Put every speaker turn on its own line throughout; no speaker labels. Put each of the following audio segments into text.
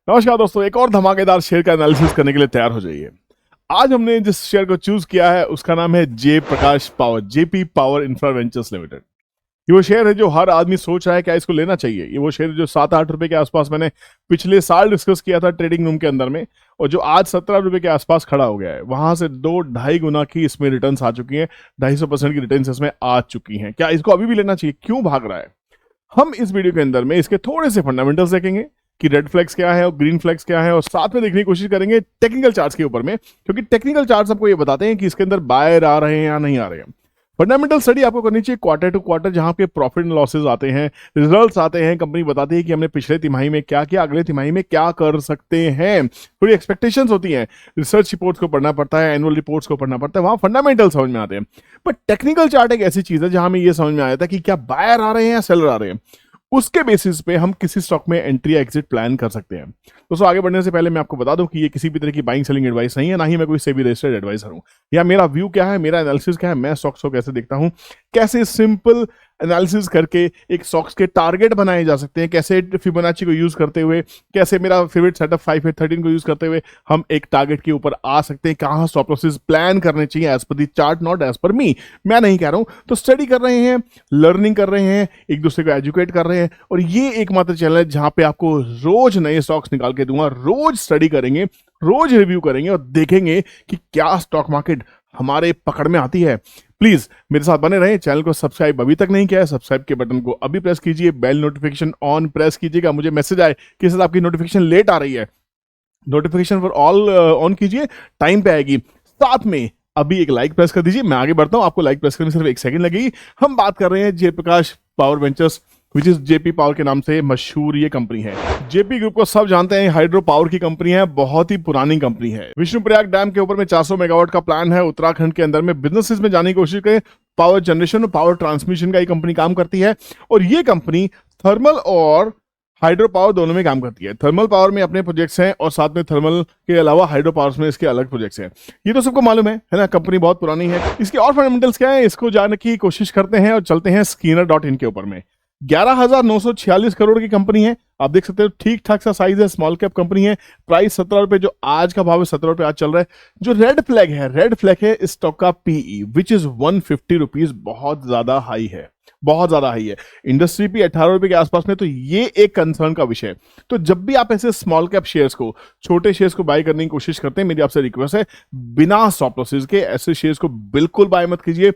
नमस्कार दोस्तों, एक और धमाकेदार शेयर का एनालिसिस करने के लिए तैयार हो जाइए। आज हमने जिस शेयर को चूज किया है उसका नाम है J Prakash power, JP power infra ventures limited. ये वो शेयर है जो हर आदमी सोच रहा है क्या इसको लेना चाहिए। ये वो शेयर है जो 7-8 रुपए के आसपास मैंने पिछले साल डिस्कस किया था ट्रेडिंग रूम के अंदर में, और जो आज 17 रुपए के आसपास खड़ा हो गया है। वहां से 2-2.5 गुना की इसमें रिटर्न्स आ चुकी हैं, 250% की रिटर्न्स इसमें आ चुकी हैं। क्या इसको अभी भी लेना चाहिए, क्यों भाग रहा है? हम इस वीडियो के अंदर में इसके थोड़े से फंडामेंटल्स देखेंगे कि रेड फ्लैग्स क्या है और ग्रीन फ्लैग्स क्या है, और साथ में देखने की कोशिश करेंगे टेक्निकल चार्ट्स के ऊपर में, क्योंकि टेक्निकल चार्ट्स आपको ये बताते हैं कि इसके अंदर बायर आ रहे हैं या नहीं आ रहे हैं। फंडामेंटल स्टडी आपको करनी चाहिए क्वार्टर टू क्वार्टर, जहां पे प्रॉफिट एंड लॉसेज आते हैं, रिजल्ट्स आते हैं, कंपनी बताती है कि हमने पिछले तिमाही में क्या किया, अगले तिमाही में क्या कर सकते हैं। थोड़ी एक्सपेक्टेशंस होती हैं, रिसर्च रिपोर्ट्स को पढ़ना पड़ता है, एनुअल रिपोर्ट्स को पढ़ना पड़ता है, वहां फंडामेंटल समझ में आते हैं। बट टेक्निकल चार्ट एक ऐसी चीज है जहां हमें यह समझ में आया था कि क्या बायर आ रहे हैं या सेलर आ रहे हैं, उसके बेसिस पे हम किसी स्टॉक में एंट्री या एग्जिट प्लान कर सकते हैं। दोस्तों, आगे बढ़ने से पहले मैं आपको बता दूं कि ये किसी भी तरह की बाइंग सेलिंग एडवाइस नहीं है, ना ही मैं कोई सेबी रजिस्टर्ड एडवाइजर हूं। या मेरा व्यू क्या है, मेरा एनालिसिस क्या है, मैं स्टॉक्स को कैसे देखता हूं, कैसे सिंपल एनालिसिस करके एक स्टॉक्स के टारगेट बनाए जा सकते हैं, कैसे फिबोनाची को यूज करते हुए, कैसे मेरा फेवरेट सेटअप 5-8-13 को यूज करते हुए हम एक टारगेट के ऊपर आ सकते हैं, कहां स्टॉप लॉसेस प्लान करने चाहिए as per the chart, not as per मी। मैं नहीं कह रहा हूं। तो स्टडी कर रहे हैं, लर्निंग कर रहे हैं, एक दूसरे को एजुकेट कर रहे हैं, और ये एकमात्र चैनल है जहां पे आपको रोज नए स्टॉक्स निकाल के दूंगा। रोज स्टडी करेंगे, रोज रिव्यू करेंगे और देखेंगे कि क्या स्टॉक मार्केट हमारे पकड़ में आती है। प्लीज मेरे साथ बने रहें। चैनल को सब्सक्राइब अभी तक नहीं किया है, सब्सक्राइब के बटन को अभी प्रेस कीजिए, बेल नोटिफिकेशन ऑन प्रेस कीजिएगा, मुझे मैसेज आए कि सर आपकी नोटिफिकेशन लेट आ रही है, नोटिफिकेशन फॉर ऑल ऑन कीजिए, टाइम पे आएगी। साथ में अभी एक लाइक प्रेस कर दीजिए। मैं आगे बढ़ता हूं, आपको लाइक प्रेस करने में सिर्फ 1 सेकंड लगेगी। हम बात कर रहे हैं Jaiprakash power ventures, which is JP power के नाम से मशहूर ये कंपनी है। जेपी ग्रुप को सब जानते हैं, हाइड्रो पावर की कंपनी है, बहुत ही पुरानी कंपनी है। विष्णुप्रयाग डैम के ऊपर में 400 मेगावाट का प्लान है। उत्तराखंड के अंदर में बिजनेसेस में जाने की कोशिश करें, पावर जनरेशन और पावर ट्रांसमिशन का ये कंपनी काम करती है। और ये कंपनी थर्मल और हाइड्रो पावर दोनों में काम करती है। थर्मल पावर में अपने प्रोजेक्ट्स हैं और साथ में थर्मल के अलावा हाइड्रो पावर्स में इसके अलग प्रोजेक्ट्स हैं। ये तो सबको मालूम है ना, कंपनी बहुत पुरानी है। इसके और फंडामेंटल्स क्या है, इसको जानने की कोशिश करते हैं और चलते हैं स्कीनर.इन के ऊपर में। 11,946 करोड़ की कंपनी है, आप देख सकते हो, ठीक ठाक सा साइज है, स्मॉल कैप कंपनी है। प्राइस 17 रुपए, जो आज का भाव है 17 रुपए आज चल रहा है। जो रेड फ्लैग है इस स्टॉक का पीई, विच इज 150 रुपीज, बहुत ज्यादा हाई है, बहुत ज्यादा हाई है। इंडस्ट्री पी 18 रुपए के आसपास में, तो ये एक कंसर्न का विषय है। तो जब भी आप ऐसे स्मॉल कैप शेयर्स को, छोटे शेयर्स को बाय करने की कोशिश करते हैं, मेरी आपसे रिक्वेस्ट है, बिना स्टॉप लॉसेस के ऐसे शेयर्स को बिल्कुल बाय मत कीजिए।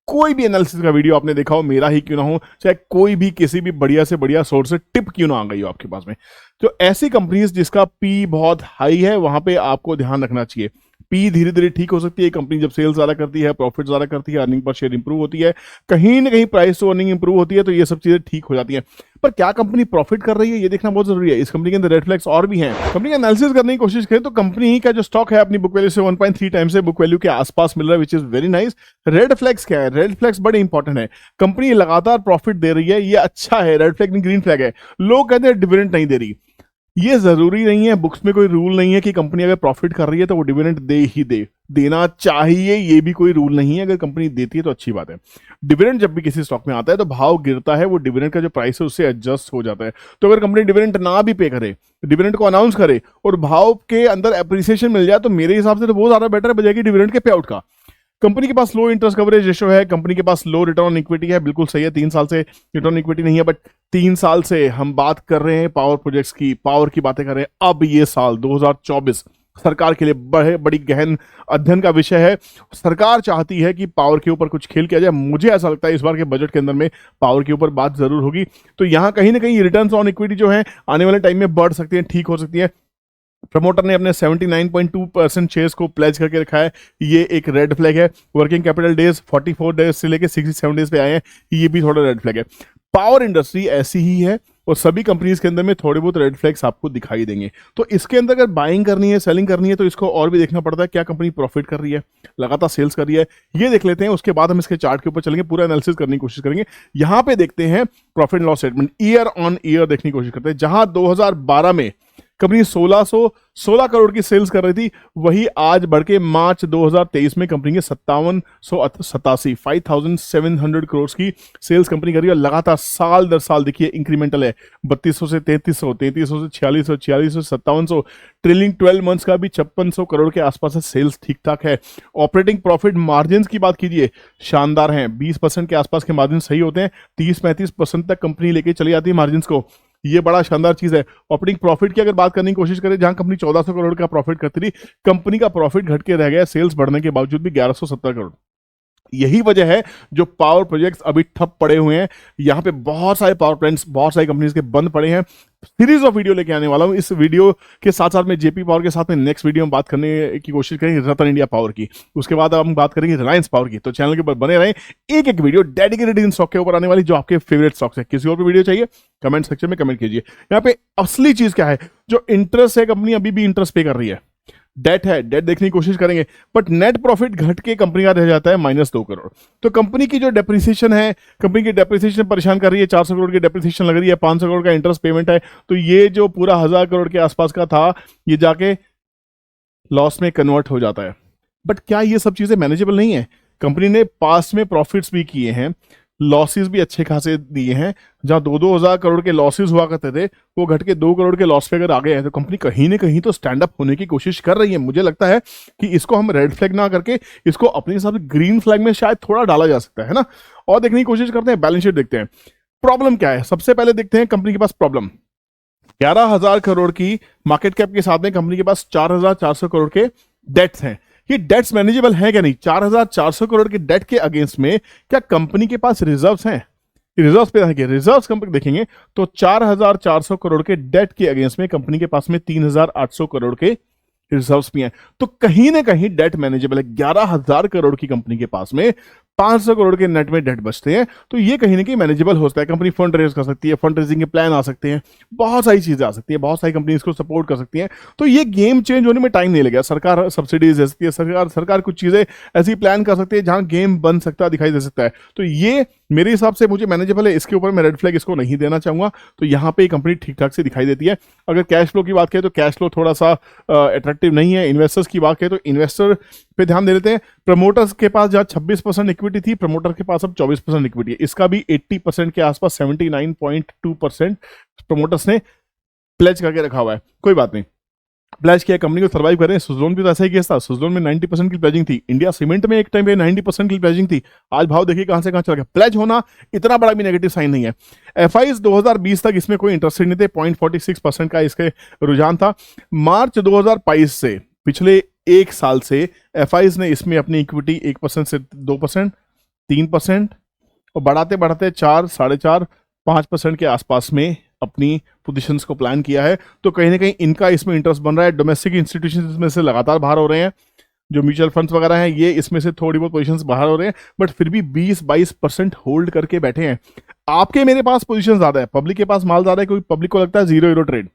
कोई भी एनालिसिस का वीडियो आपने देखा हो, मेरा ही क्यों ना हो, चाहे कोई भी किसी भी बढ़िया से बढ़िया सोर्स से टिप क्यों ना आ गई हो आपके पास में, तो ऐसी कंपनीज जिसका पी बहुत हाई है वहां पे आपको ध्यान रखना चाहिए। पी धीरे धीरे ठीक हो सकती है, कंपनी जब सेल्स ज्यादा करती है, प्रॉफिट ज्यादा करती है, अर्निंग पर शेयर इंप्रूव होती है, कहीं ना कहीं प्राइस टू अर्निंग इंप्रूव होती है, तो ये सब चीजें ठीक हो जाती हैं। पर क्या कंपनी प्रॉफिट कर रही है, ये देखना बहुत जरूरी है। इस कंपनी के अंदर रेड फ्लैग्स और भी हैं। कंपनी का एनालिसिस करने की कोशिश करें तो कंपनी का जो स्टॉक है अपनी बुक वैल्यू से 1.3 टाइम्स से बुक वैल्यू के आसपास मिल रहा है, which is very nice. Red flags क्या है, रेड फ्लैग्स बड़े इंपॉर्टेंट है। कंपनी लगातार प्रॉफिट दे रही है, ये अच्छा है। रेड फ्लैग नहीं, ग्रीन फ्लैग है। लोग कहते हैं डिविडेंड नहीं दे रही, ये जरूरी नहीं है। बुक्स में कोई रूल नहीं है कि कंपनी अगर प्रॉफिट कर रही है तो वो डिविडेंड दे ही दे, देना चाहिए, ये भी कोई रूल नहीं है। अगर कंपनी देती है तो अच्छी बात है। डिविडेंड जब भी किसी स्टॉक में आता है तो भाव गिरता है, वो डिविडेंड का जो प्राइस है उससे एडजस्ट हो जाता है। तो अगर कंपनी डिविडेंड ना भी पे करे, डिविडेंड को अनाउंस करे और भाव के अंदर एप्रिसिएशन मिल जाए, तो मेरे हिसाब से तो बहुत ज्यादा बेटर है बजाय कि डिविडेंड के पे आउट का। कंपनी के पास लो इंटरेस्ट कवरेज रेशो है, कंपनी के पास लो रिटर्न ऑन इक्विटी है, बिल्कुल सही है। 3 साल से रिटर्न ऑन इक्विटी नहीं है, बट 3 साल से हम बात कर रहे हैं पावर प्रोजेक्ट्स की, पावर की बातें कर रहे हैं। अब ये साल 2024 सरकार के लिए बड़ी गहन अध्ययन का विषय है। सरकार चाहती है कि पावर के ऊपर कुछ खेल किया जाए। मुझे ऐसा लगता है इस बार के बजट के अंदर में पावर के ऊपर बात जरूर होगी। तो यहां कहीं ना कहीं रिटर्न्स ऑन इक्विटी जो है आने वाले टाइम में बढ़ सकती है, ठीक हो सकती है। प्रमोटर ने अपने 79.2% शेयर्स को प्लेज करके रखा है, ये एक रेड फ्लैग है। वर्किंग कैपिटल डेज 44 डेज से लेके 67 डेज पे आए हैं, ये भी थोड़ा रेड फ्लैग है। पावर इंडस्ट्री ऐसी ही है और सभी कंपनीज के अंदर में थोड़े बहुत रेड फ्लैग्स आपको दिखाई देंगे। तो इसके अंदर अगर बाइंग करनी है, सेलिंग करनी है, तो इसको और भी देखना पड़ता है। क्या कंपनी प्रॉफिट कर रही है, लगातार सेल्स कर रही है, ये देख लेते हैं। उसके बाद हम इसके चार्ट के ऊपर चलेंगे, पूरा एनालिसिस करने की कोशिश करेंगे। यहां पे देखते हैं profit and loss statement, year on year देखने की कोशिश करते हैं। जहां 2012 में कंपनी 1616 करोड़ की सेल्स कर रही थी, वही आज बढ़ के मार्च 2023 में कंपनी के 5787 5700 करोड़ की सेल्स कंपनी कर रही है। लगातार साल दर साल देखिए इंक्रीमेंटल है, 3200 से 3300, 3300 से 4600, 4600 से 5700, ट्रेलिंग 12 मंथ्स का भी 5600 करोड़ के आसपास है, सेल्स ठीक ठाक है। ऑपरेटिंग प्रॉफिट मार्जिन की बात कीजिए, शानदार हैं, 20% के आसपास के मार्जिन सही होते हैं, 30-35% तक कंपनी लेके चली जाती है मार्जिन को, ये बड़ा शानदार चीज है। ऑपरेटिंग प्रॉफिट की अगर बात करने की कोशिश करें, जहां कंपनी 1400 करोड़ का प्रॉफिट करती थी, कंपनी का प्रॉफिट घट के रह गया सेल्स बढ़ने के बावजूद भी 1170 करोड़। यही वजह है जो पावर प्रोजेक्ट्स अभी ठप पड़े हुए हैं। यहां पे बहुत सारे पावर प्लांट्स, बहुत सारी कंपनीज के बंद पड़े हैं। सीरीज ऑफ वीडियो लेके आने वाला हूं। इस वीडियो के साथ साथ में जेपी पावर के साथ में नेक्स्ट वीडियो में बात करने की कोशिश करेंगे रतन इंडिया पावर की, उसके बाद हम बात करेंगे रिलायंस पावर की। तो चैनल के ऊपर बने रहें, एक एक वीडियो डेडिकेटेड इन स्टॉक के ऊपर आने वाली, जो आपके फेवरेट स्टॉक्स है। किसी और भी वीडियो चाहिए कमेंट सेक्शन में कमेंट कीजिए। यहाँ पे असली चीज क्या है, जो इंटरेस्ट है, कंपनी अभी भी इंटरेस्ट पे कर रही है, डेट है, डेट देखने की कोशिश करेंगे, बट नेट प्रॉफिट घट के कंपनी का रह जाता है -2 करोड़। तो कंपनी की जो डेप्रिसिएशन है, कंपनी की डेप्रिसिएशन परेशान कर रही है, 400 करोड़ की डेप्रिसिएशन लग रही है, 500 करोड़ का इंटरेस्ट पेमेंट है, तो ये जो पूरा 1000 करोड़ के आसपास का था, ये जाके लॉस में कन्वर्ट हो जाता है। बट क्या ये सब चीजें मैनेजेबल नहीं है? कंपनी ने पास्ट में प्रॉफिट्स भी किए हैं, लॉसेस भी अच्छे खासे दिए हैं। जहां 2-2 हजार करोड़ के लॉसेस हुआ करते थे, वो घट के 2 करोड़ के लॉस पे अगर आ गए हैं, तो कंपनी कहीं ना कहीं तो स्टैंड अप होने की कोशिश कर रही है। मुझे लगता है कि इसको हम रेड फ्लैग ना करके इसको अपने हिसाब से ग्रीन फ्लैग में शायद थोड़ा डाला जा सकता है ना। और देखने की कोशिश करते हैं, बैलेंस शीट देखते हैं, प्रॉब्लम क्या है। सबसे पहले देखते हैं कंपनी के पास प्रॉब्लम, 11,000 करोड़ की मार्केट कैप के साथ में कंपनी के पास 4,400 करोड़ के डेट्स हैं। ये डेट्स मैनेजेबल है क्या नहीं? 4,400 करोड़ के डेट के अगेंस्ट में क्या कंपनी के पास रिजर्व्स हैं? रिजर्व्स पे देखेंगे, रिजर्व्स कंपनी देखेंगे तो 4,400 करोड़ के डेट के अगेंस्ट में कंपनी के पास में 3,800 करोड़ के रिजर्व्स भी हैं। तो कहीं ना कहीं डेट मैनेजेबल है। 11,000 करोड़ की कंपनी के पास में 500 करोड़ के नेट में डेट बचते हैं, तो ये कहीं ना कहीं मैनेजेबल होता है। कंपनी फंड रेज कर सकती है, फंड रेजिंग के प्लान आ सकते हैं, बहुत सारी चीजें आ सकती है, बहुत सारी कंपनी इसको सपोर्ट कर सकती हैं। तो ये गेम चेंज होने में टाइम नहीं लगेगा। सरकार सब्सिडीज दे सकती है, सरकार कुछ चीजें ऐसी प्लान कर सकती है जहां गेम बन सकता है, दिखाई दे सकता है। तो ये मेरे हिसाब से मुझे मैनेजेबल है, इसके ऊपर मैं रेड फ्लैग इसको नहीं देना चाहूंगा। तो यहाँ पे कंपनी ठीक ठाक से दिखाई देती है। अगर कैश फ्लो की बात करें तो कैश फ्लो थोड़ा सा अट्रैक्टिव नहीं है। इन्वेस्टर्स की बात करें तो इन्वेस्टर पे ध्यान दे लेते हैं। प्रमोटर्स के पास जहां 26% इक्विटी थी, प्रमोटर के पास अब 24% इक्विटी है। इसका भी 80% के आसपास 79.2% प्रमोटर्स ने प्लेज करके रखा हुआ है। कोई बात नहीं, प्लेज किया, कंपनी को सर्वाइव कर रहे हैं। सुजलोन भी तो ऐसा ही केस था, सुजलोन में 90% की प्लेजिंग थी। इंडिया सीमेंट में एक टाइम पे 90% की प्लेजिंग थी। आज भाव देखिए कहां से कहां चला गया। प्लेज होना इतना बड़ा भी नेगेटिव साइन नहीं है। एफआईज 2020 तक इसमें कोई इंटरेस्टेड नहीं थे, 0.46% का इसके रुझान था। मार्च 2022 से पिछले एक साल से एफआईज ने इसमें अपनी इक्विटी 1% से 2%, 3% और बढ़ाते बढ़ाते 4, 4.5, 5% के आसपास में अपनी पोजीशंस को प्लान किया है। तो कहीं ना कहीं इनका इसमें इंटरेस्ट बन रहा है। डोमेस्टिक इंस्टीट्यूशंस इसमें से लगातार बाहर हो रहे हैं, जो म्यूचुअल फंड्स वगैरह हैं, ये इसमें से थोड़ी बहुत पोजीशंस बाहर हो रहे हैं, बट फिर भी 20-22% होल्ड करके बैठे हैं। आपके मेरे पास पोजीशन ज्यादा है, पब्लिक के पास माल ज्यादा है, क्योंकि पब्लिक को लगता है 0-0 ट्रेड।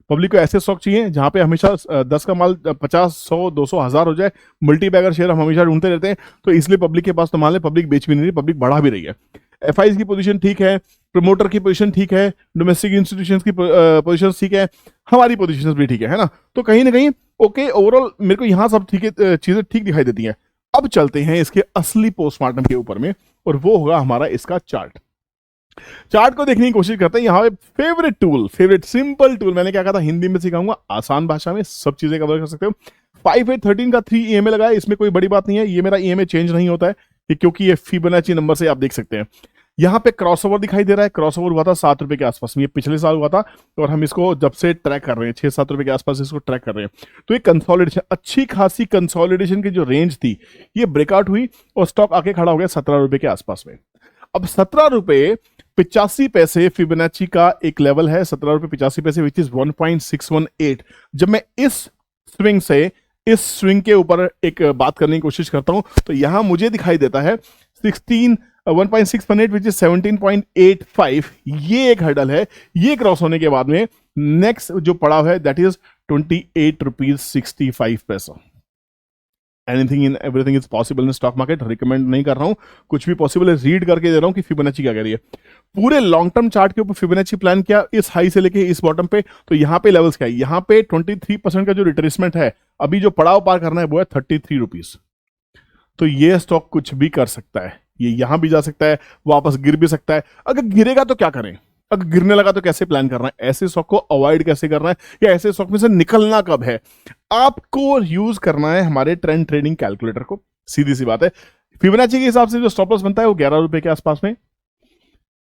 पब्लिक को ऐसे स्टॉक चाहिए जहां पे हमेशा 10 का माल 50, 100, 200, 1000 हो जाए। मल्टी बैगर शेयर हम हमेशा ढूंढते रहते हैं, तो इसलिए पब्लिक के पास तो माल है, पब्लिक बेच भी नहीं रही, पब्लिक बढ़ा भी रही है। एफआईज की पोजीशन ठीक है, प्रमोटर की पोजीशन ठीक है, डोमेस्टिक इंस्टीट्यूशंस की पोजीशन ठीक है, हमारी पोजीशन भी ठीक है ना। तो कहीं ना कहीं ओके, ओवरऑल मेरे को यहाँ सब ठीक है, चीजें ठीक दिखाई देती हैं। अब चलते हैं इसके असली पोस्टमार्टम के ऊपर में, और वो होगा हमारा इसका चार्ट। चार्ट को देखने की कोशिश करते हैं। यहाँ पे favourite tool, favourite simple tool, मैंने क्या कहा था, हिंदी में सिखाऊंगा, आसान भाषा में सब चीजें कवर कर सकते हो। 5813 का 3 ईएमए लगा है, इसमें कोई बड़ी बात नहीं है। ये मेरा ईएमए चेंज नहीं होता है, क्योंकि ये फिबोनाची नंबर से आप देख सकते हैं। यहाँ पे क्रॉसओवर दिखाई दे रहा है, क्रॉसओवर हुआ था 7 रुपए के आसपास में, ये पिछले साल हुआ था, और हम इसको जब से ट्रैक कर रहे हैं 6-7 रुपए के आसपास इसको ट्रैक कर रहे हैं। तो ये कंसोलिडेशन, अच्छी खासी कंसोलिडेशन की जो रेंज थी, ये ब्रेकआउट हुई और स्टॉक आके खड़ा हो गया 17 रुपए के आसपास में। अब 17 रुपए 85 पैसे फिबोनाची का एक लेवल है, 17 रुपए 85 पैसे, विच इज 1.618। जब मैं इस स्विंग से इस स्विंग के ऊपर एक बात करने की कोशिश करता हूं, तो यहां मुझे दिखाई देता है 1.618 विच इज 17.85। ये एक हर्डल है। ये क्रॉस होने के बाद में नेक्स्ट जो पड़ाव है दैट इज 28 रुपीज 65 पैसा। Anything in everything is possible in stock market, recommend नहीं कर रहा हूं, कुछ भी पॉसिबल है, रीड करके दे रहा हूं कि फिबोनाची क्या कह रही है। पूरे लॉन्ग टर्म चार्ट के ऊपर फिबोनाची प्लान किया इस हाई से लेके इस बॉटम पे, तो यहाँ पे लेवल्स क्या है, यहाँ पे 23% का जो रिट्रेसमेंट है, अभी जो पड़ाव पार करना है वो है 33 रुपीज। तो ये स्टॉक कुछ भी कर सकता है, ये यहां भी जा सकता है, वापस गिर भी सकता है। अगर गिरेगा तो क्या करें, अगर गिरने लगा तो कैसे प्लान करना है, ऐसे स्टॉक को अवॉइड कैसे करना है, या ऐसे स्टॉक में से निकलना कब है। आपको यूज करना है हमारे ट्रेंड ट्रेडिंग कैलकुलेटर को, सीधी सी बात है। फिबोनाची के हिसाब से जो स्टॉप लॉस बनता है वो 11 रुपए के आसपास में,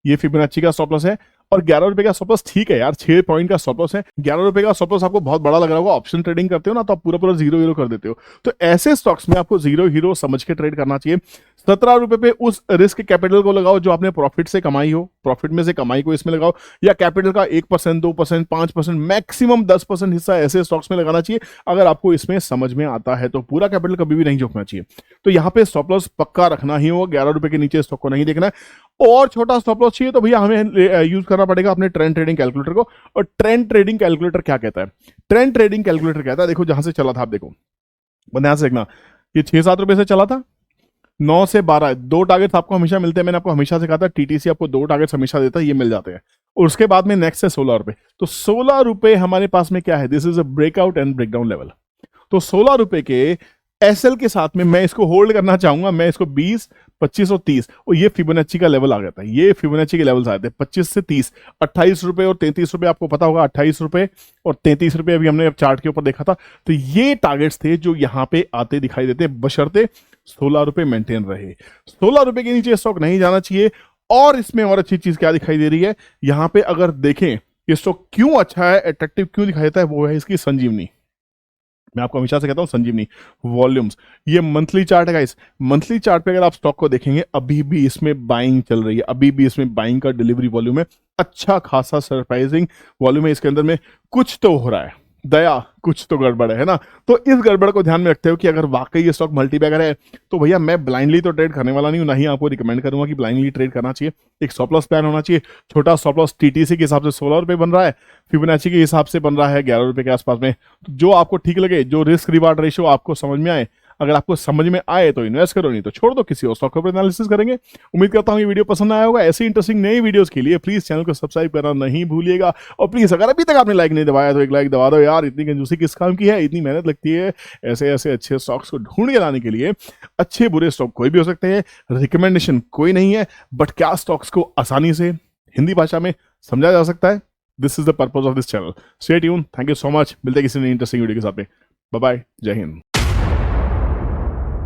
ये फिबोनाची का स्टॉप लॉस है। और 11 रुपए का स्टॉप लॉस ठीक है यार, 6 पॉइंट का स्टॉप लॉस है। 11 रुपए का स्टॉप लॉस आपको बहुत बड़ा लग रहा होगा, ऑप्शन ट्रेडिंग करते हो ना तो आप पूरा पूरा जीरो हीरो कर देते हो, तो ऐसे स्टॉक्स में आपको जीरो हीरो समझ के ट्रेड करना चाहिए। 17 रुपए पे उस रिस्क कैपिटल को लगाओ जो आपने प्रॉफिट से कमाई हो, प्रॉफिट में से कमाई को इसमें लगाओ, या कैपिटल का 1%, 2%, 5%, मैक्सिमम 10% हिस्सा ऐसे स्टॉक्स में लगाना चाहिए। अगर आपको इसमें समझ में आता है तो पूरा कैपिटल कभी भी नहीं झोंकना चाहिए। तो यहाँ पे स्टॉप लॉस पक्का रखना ही होगा, 11 रुपए के नीचे स्टॉक को नहीं देखना है। और छोटा स्टॉप लॉस चाहिए तो भैया हमें यूज करना पड़ेगा अपने ट्रेंड ट्रेडिंग कैलकुलेटर को। और ट्रेंड ट्रेडिंग कैलकुलेटर क्या कहता है, ट्रेंड ट्रेडिंग कैलकुलेटर कहता है, देखो जहां से चला था, आप देखो ध्यान से देखना, ये 6-7 रुपए से चला था, 9 से 12, 2 टारगेट्स आपको हमेशा मिलते हैं। मैंने आपको हमेशा से कहा था टीटीसी आपको 2 टारगेट्स हमेशा देता है, ये मिल जाते हैं। और उसके बाद में नेक्स्ट है 16 रुपए, तो 16 रुपए हमारे पास में क्या है, this is a breakout and breakdown level. तो 16 रुपए के एसएल के साथ में मैं इसको होल्ड करना चाहूंगा, मैं इसको 20, 25 और 30, और ये फिबोनाची का लेवल आ गया था, ये फिबोनाची के लेवल्स आए थे 25 से 30, 28 रुपए और 33 रुपए, आपको पता होगा 28 रुपए और 33 रुपए अभी हमने चार्ट के ऊपर देखा था। तो ये टारगेट्स थे जो यहां पे आते दिखाई देते, बशर्ते 16 रुपए मेंटेन रहे। 16 रुपए के नीचे स्टॉक नहीं जाना चाहिए। और इसमें और अच्छी चीज क्या दिखाई दे रही है, यहां पे अगर देखें ये स्टॉक क्यों अच्छा है, अट्रैक्टिव क्यों दिखाई देता है, वो है इसकी संजीवनी। मैं आपको हमेशा से कहता हूं संजीवनी वॉल्यूम्स, ये मंथली चार्ट है गाइस। मंथली चार्ट पे अगर आप स्टॉक को देखेंगे अभी भी इसमें बाइंग चल रही है, अभी भी इसमें बाइंग का डिलीवरी वॉल्यूम है, अच्छा खासा सरप्राइजिंग वॉल्यूम है इसके अंदर में। कुछ तो हो रहा है दया, कुछ तो गड़बड़ है ना। तो इस गड़बड़ को ध्यान में रखते हो कि अगर वाकई ये स्टॉक मल्टीबैगर है तो भैया मैं ब्लाइंडली तो ट्रेड करने वाला नहीं हूं, ना ही आपको रिकमेंड करूंगा कि ब्लाइंडली ट्रेड करना चाहिए। एक स्टॉप लॉस प्लान होना चाहिए। छोटा स्टॉप लॉस टीटीसी के हिसाब से 16 रुपए बन रहा है, फिबोनाची के हिसाब से बन रहा है 11 रुपए के आसपास में। तो जो आपको ठीक लगे, जो रिस्क रिवार्ड रेशियो आपको समझ में आए, अगर आपको समझ में आए तो इन्वेस्ट करो, नहीं तो छोड़ दो, किसी और स्टॉक के ऊपर एनालिसिस करेंगे। उम्मीद करता हूं ये वीडियो पसंद आया होगा। ऐसी इंटरेस्टिंग नई वीडियोस के लिए प्लीज चैनल को सब्सक्राइब करना नहीं भूलिएगा। और प्लीज अगर अभी तक आपने लाइक नहीं दबाया तो एक लाइक दबा दो यार, इतनी कंजूसी किस काम की है, इतनी मेहनत लगती है ऐसे ऐसे अच्छे स्टॉक्स को ढूंढ के लाने के लिए। अच्छे बुरे स्टॉक कोई भी हो सकते हैं, रिकमेंडेशन कोई नहीं है, बट क्या स्टॉक्स को आसानी से हिंदी भाषा में समझा जा सकता है, this is the purpose of this channel. Stay tune, thank you so much. मिलते हैं किसी नई इंटरेस्टिंग वीडियो के साथ में। बाय बाय, जय हिंद।